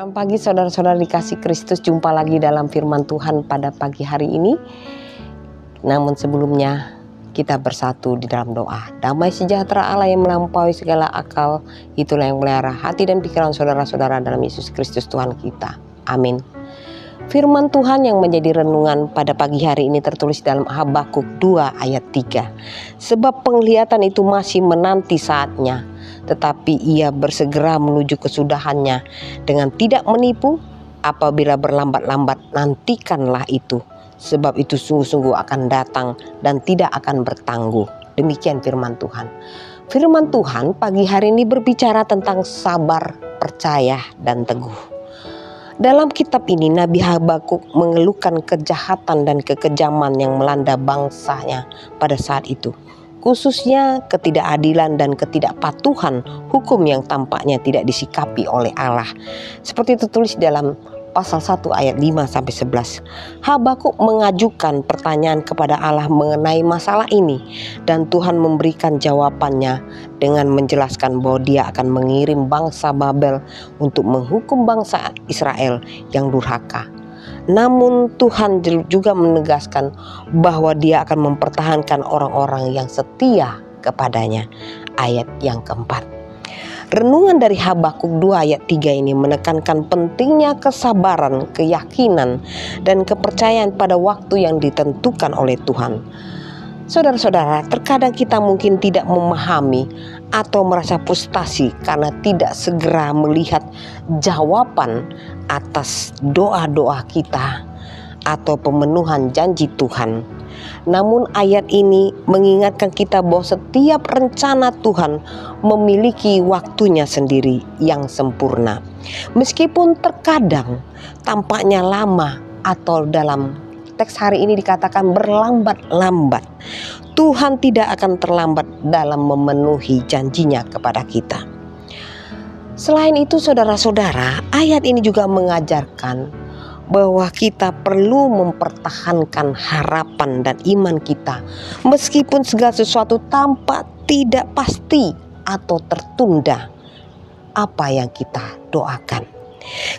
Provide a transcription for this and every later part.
Selamat pagi saudara-saudara dikasih Kristus, jumpa lagi dalam firman Tuhan pada pagi hari ini. Namun sebelumnya kita bersatu di dalam doa. Damai sejahtera Allah yang melampaui segala akal, itulah yang melihara hati dan pikiran saudara-saudara dalam Yesus Kristus Tuhan kita. Amin. Firman Tuhan yang menjadi renungan pada pagi hari ini tertulis dalam Habakuk 2 ayat 3. Sebab penglihatan itu masih menanti saatnya, tetapi ia bersegera menuju kesudahannya dengan tidak menipu. Apabila berlambat-lambat, nantikanlah itu, sebab itu sungguh-sungguh akan datang dan tidak akan bertangguh. Demikian firman Tuhan. Firman Tuhan pagi hari ini berbicara tentang sabar, percaya, dan teguh. Dalam kitab ini Nabi Habakuk mengeluhkan kejahatan dan kekejaman yang melanda bangsanya pada saat itu, khususnya ketidakadilan dan ketidakpatuhan hukum yang tampaknya tidak disikapi oleh Allah. Seperti tertulis dalam pasal 1 ayat 5-11. Habakuk mengajukan pertanyaan kepada Allah mengenai masalah ini, dan Tuhan memberikan jawabannya dengan menjelaskan bahwa Dia akan mengirim bangsa Babel untuk menghukum bangsa Israel yang durhaka. Namun Tuhan juga menegaskan bahwa Dia akan mempertahankan orang-orang yang setia kepadanya. Ayat yang keempat. Renungan dari Habakuk 2 ayat 3 ini menekankan pentingnya kesabaran, keyakinan, dan kepercayaan pada waktu yang ditentukan oleh Tuhan. Saudara-saudara, terkadang kita mungkin tidak memahami atau merasa frustasi karena tidak segera melihat jawaban atas doa-doa kita atau pemenuhan janji Tuhan. Namun ayat ini mengingatkan kita bahwa setiap rencana Tuhan memiliki waktunya sendiri yang sempurna. Meskipun terkadang tampaknya lama atau dalam teks hari ini dikatakan berlambat-lambat, Tuhan tidak akan terlambat dalam memenuhi janjinya kepada kita. Selain itu saudara-saudara, ayat ini juga mengajarkan bahwa kita perlu mempertahankan harapan dan iman kita meskipun segala sesuatu tampak tidak pasti atau tertunda apa yang kita doakan.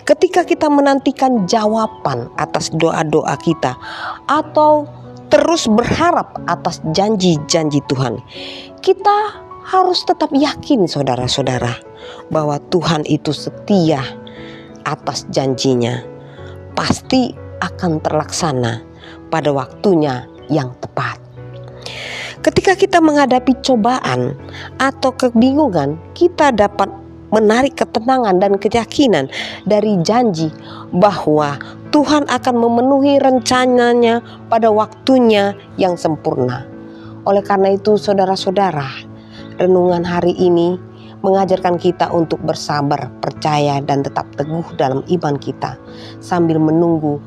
Ketika kita menantikan jawaban atas doa-doa kita atau terus berharap atas janji-janji Tuhan, kita harus tetap yakin saudara-saudara bahwa Tuhan itu setia atas janjinya, pasti akan terlaksana pada waktunya yang tepat. Ketika kita menghadapi cobaan atau kebingungan, kita dapat menarik ketenangan dan keyakinan dari janji bahwa Tuhan akan memenuhi rencananya pada waktunya yang sempurna. Oleh karena itu saudara-saudara, renungan hari ini mengajarkan kita untuk bersabar, percaya, dan tetap teguh dalam iman kita sambil menunggu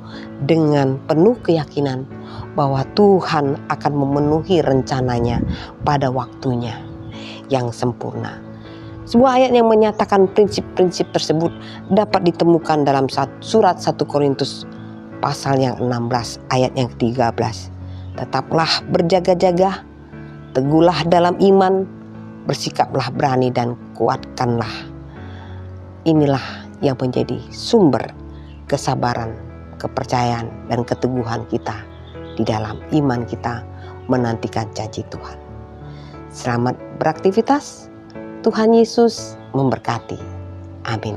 dengan penuh keyakinan bahwa Tuhan akan memenuhi rencananya pada waktunya yang sempurna. Sebuah ayat yang menyatakan prinsip-prinsip tersebut dapat ditemukan dalam surat 1 Korintus pasal yang 16 ayat yang 13. Tetaplah berjaga-jaga, teguhlah dalam iman, bersikaplah berani dan kuatkanlah. Inilah yang menjadi sumber kesabaran, kepercayaan, dan keteguhan kita di dalam iman kita menantikan janji Tuhan. Selamat beraktivitas. Tuhan Yesus memberkati. Amin.